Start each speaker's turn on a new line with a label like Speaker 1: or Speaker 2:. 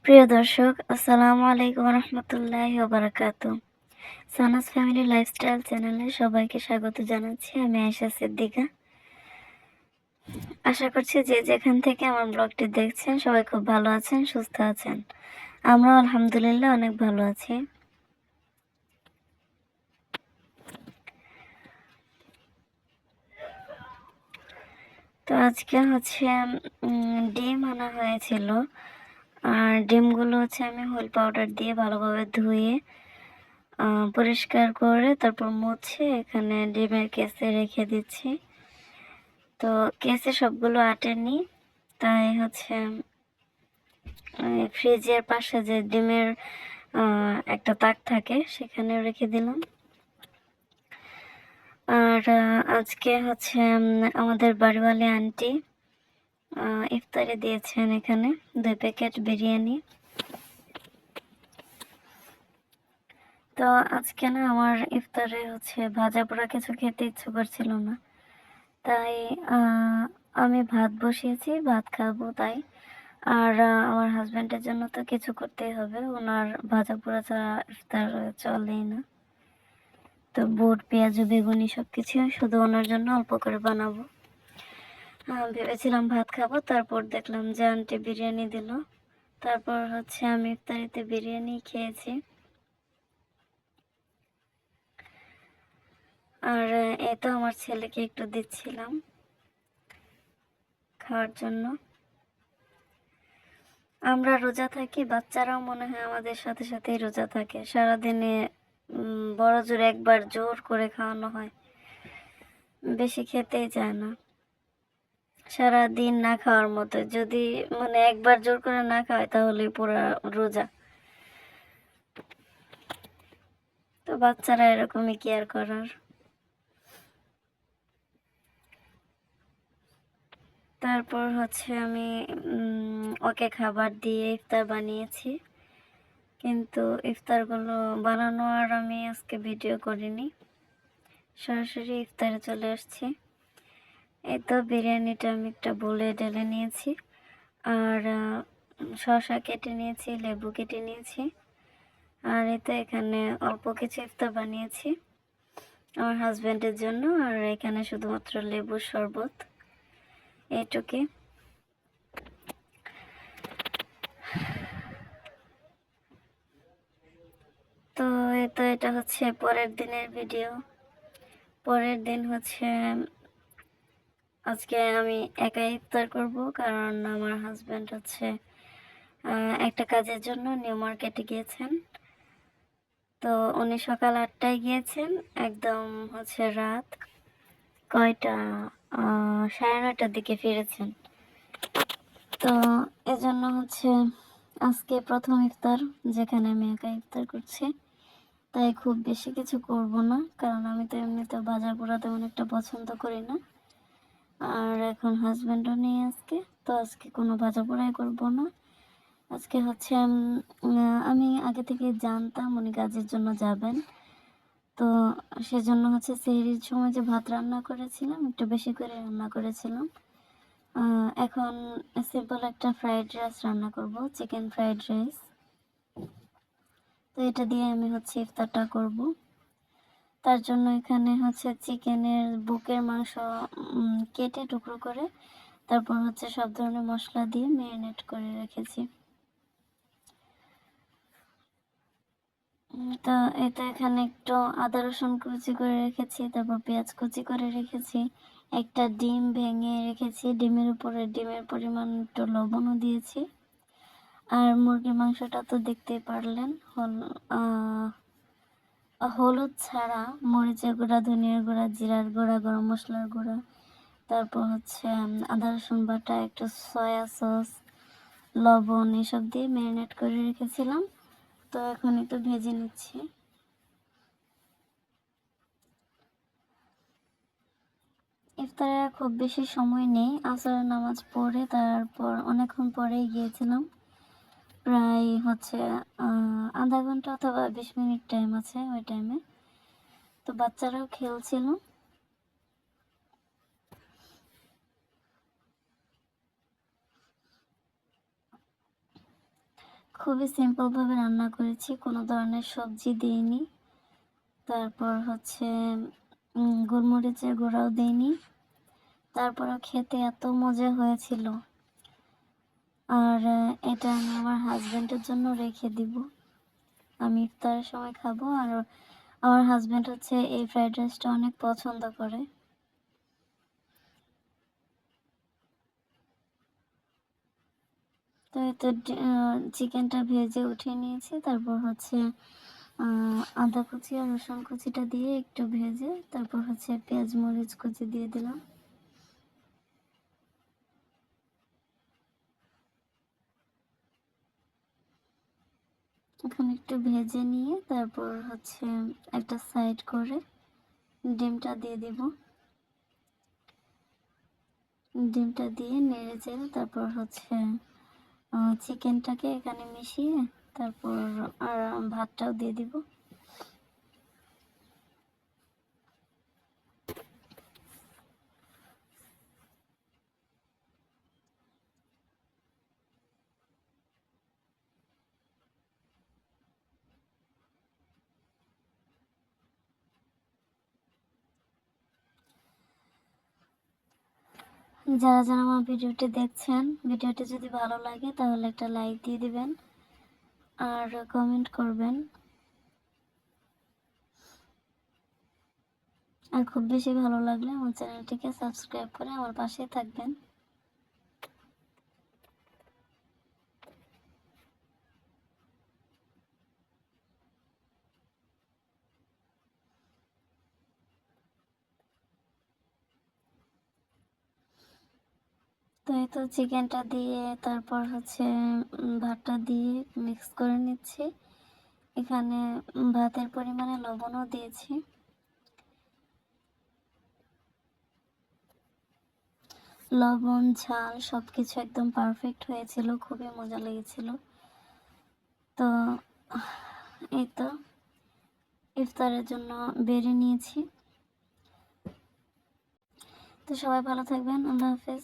Speaker 1: প্রিয় দর্শক, আসসালামু আলাইকুম রহমতুল্লাহি ওয়া বারাকাতু। সানাস ফ্যামিলি লাইফস্টাইল চ্যানেলে সবাইকে স্বাগত জানাচ্ছি। আমি আয়েশা সিদ্দিকা। আশা করছি যে যেখান থেকে আমার ব্লগটি দেখছেন সবাই খুব ভালো আছেন, সুস্থ আছেন। আমরাও আলহামদুলিল্লাহ অনেক ভালো আছি। তো আজকে হচ্ছে ডিম আনা হয়েছিল। আর ডিমগুলো হচ্ছে আমি হুইল পাউডার দিয়ে ভালোভাবে ধুয়ে পরিষ্কার করে তারপর মুছে এখানে ডিমের কেসে রেখে দিচ্ছি। তো কেসে সবগুলো আটেনি, তাই হচ্ছে ফ্রিজের পাশে যে ডিমের একটা তাক থাকে সেখানে রেখে দিলাম। আর আজকে হচ্ছে আমাদের বাড়িওয়ালি আন্টি ইফতারে দিয়েছেন এখানে 2 প্যাকেট বিরিয়ানি। তো আজকে না আমার ইফতারে হচ্ছে ভাজা পোড়া কিছু খেতে ইচ্ছে করছিল না, তাই আমি ভাত বসিয়েছি, ভাত খাবো তাই। আর আমার হাজব্যান্ডের জন্য তো কিছু করতেই হবে, ওনার ভাজা পোড়া ছাড়া ইফতার চলেই না। তো বুট, পেঁয়াজ, বেগুনি সবকিছু শুধু ওনার জন্য অল্প করে বানাবো। ভেবেছিলাম ভাত খাবো, তারপর দেখলাম যে আন্টি বিরিয়ানি দিল। তারপর হচ্ছে আমি ইফতারিতে বিরিয়ানি খেয়েছি। আর এই তো আমার ছেলেকে একটু দিচ্ছিলাম খাওয়ার জন্য। আমরা রোজা থাকি, বাচ্চারাও মনে হয় আমাদের সাথে সাথেই রোজা থাকে। সারাদিনে বড় জোর একবার জোর করে খাওয়ানো হয়, বেশি খেতেই চায় না। সারাদিন না খাওয়ার মতো, যদি মানে একবার জোর করে না খাওয়ায় তাহলে পুরো রোজা। তো বাচ্চারা এরকমই কেয়ার করার। তারপর হচ্ছে আমি ওকে খাবার দিয়ে ইফতার বানিয়েছি, কিন্তু ইফতারগুলো বানানো আর আমি আজকে ভিডিও করিনি, সরাসরি ইফতারে চলে আসছি। এই তো বিরিয়ানিটা আমি একটা বলে ঢেলে নিয়েছি। আর শসা কেটে নিয়েছি, লেবু কেটে নিয়েছি। আর এতে এখানে অল্প কিছু ইফতার বানিয়েছি আমার হাজব্যান্ডের জন্য। আর এখানে শুধুমাত্র লেবুর শরবত, এইটুকুই। তো এটা হচ্ছে পরের দিনের ভিডিও। পরের দিন হচ্ছে আজকে আমি একাই ইফতার করব, কারণ আমার হাজব্যান্ড হচ্ছে একটা কাজের জন্য নিউ মার্কেটে গিয়েছেন। তো উনি সকাল 8টায় গিয়েছেন, একদম হচ্ছে রাত কয়টা 9:30টার দিকে ফিরেছেন। তো এজন্য হচ্ছে আজকে প্রথম ইফতার, যেখানে আমি একা ইফতার করছি। তাই খুব বেশি কিছু করব না, কারণ আমি তো এমনিতে ভাজা পোড়া তেমন একটা পছন্দ করি না। আর এখন হাজব্যান্ডও নেই আজকে, তো আজকে কোনো ভাজা পোড়াই করব না। আজকে হচ্ছে আমি আগে থেকে জানতাম উনি কাজের জন্য যাবেন, তো সেজন্য হচ্ছে সেহরির সময় যে ভাত রান্না করেছিলাম একটু বেশি করে রান্না করেছিলাম। এখন সিম্পল একটা ফ্রাইড রাইস রান্না করব, চিকেন ফ্রাইড রাইস। তো এটা দিয়ে আমি হচ্ছে ইফতারটা করব। তার জন্য এখানে হচ্ছে চিকেনের বুকের মাংস কেটে টুকরো করে তারপর হচ্ছে সব ধরনের মশলা দিয়ে ম্যারিনেট করে রেখেছি। তো এটা এখানে একটু আদা রসুন কুচি করে রেখেছি, তারপর পেঁয়াজ কুচি করে রেখেছি, একটা ডিম ভেঙে রেখেছি, ডিমের উপরে ডিমের পরিমাণ একটু লবণও দিয়েছি। আর মুরগির মাংসটা তো দেখতেই পারলেন, হলুদ ছাড়া মরিচের গুঁড়া, ধনিয়ার গুঁড়া, জিরার গুঁড়া, গরম মশলার গুঁড়া, তারপর হচ্ছে আদা রসুন বাটা, একটু সয়া সস, লবণ এসব দিয়ে ম্যারিনেট করে রেখেছিলাম। তো এখন একটু ভেজে নিচ্ছি। ইফতারে খুব বেশি সময় নেই, আসরের নামাজ পড়ে তারপর অনেকক্ষণ পরেই গিয়েছিলাম। প্রায় হচ্ছে আধা ঘন্টা অথবা 20 মিনিট টাইম আছে ওই টাইমে। তো বাচ্চারাও খেলছিল। খুবই সিম্পলভাবে রান্না করেছি, কোনো ধরনের সবজি দিইনি। তারপর হচ্ছে গোলমরিচের গুঁড়াও দিইনি। তারপরেও খেতে এত মজা হয়েছিল। আর এটা আমি আমার হাজব্যান্ডের জন্য রেখে দিব। আমি ইফতারের সময় খাবো। আর আমার হাজব্যান্ড হচ্ছে এই ফ্রাইড রাইসটা অনেক পছন্দ করে। তো এই তো চিকেনটা ভেজে উঠিয়ে নিয়েছি। তারপর হচ্ছে আদা কুচি আর রসুন কুচিটা দিয়ে একটু ভেজে তারপর হচ্ছে পেঁয়াজ মরিচ কুচি দিয়ে দিলাম। এখন একটু ভেজে নিয়ে তারপর হচ্ছে একটা সাইড করে ডিমটা দিয়ে দিব। ডিমটা দিয়ে নেড়ে চেড়ে তারপর হচ্ছে চিকেনটাকে এখানে মিশিয়ে তারপর আর ভাতটাও দিয়ে দিব। যারা যারা আমার ভিডিওটি দেখছেন, ভিডিওটি যদি ভালো লাগে তাহলে একটা লাইক দিয়ে দিবেন আর কমেন্ট করবেন। আর খুব বেশি ভালো লাগলে আমার চ্যানেলটিকে সাবস্ক্রাইব করে আমার পাশেই থাকবেন। তো এই তো চিকেনটা দিয়ে তারপর হচ্ছে ভাতটা দিয়ে মিক্স করে নিচ্ছি। এখানে ভাতের পরিমাণে লবণও দিয়েছি। লবণ ঝাল সবকিছু একদম পারফেক্ট হয়েছিল, খুবই মজা লেগেছিল। তো এই তো ইফতারের জন্য বেড়ে নিয়েছি। তো সবাই ভালো থাকবেন। আল্লাহ হাফেজ।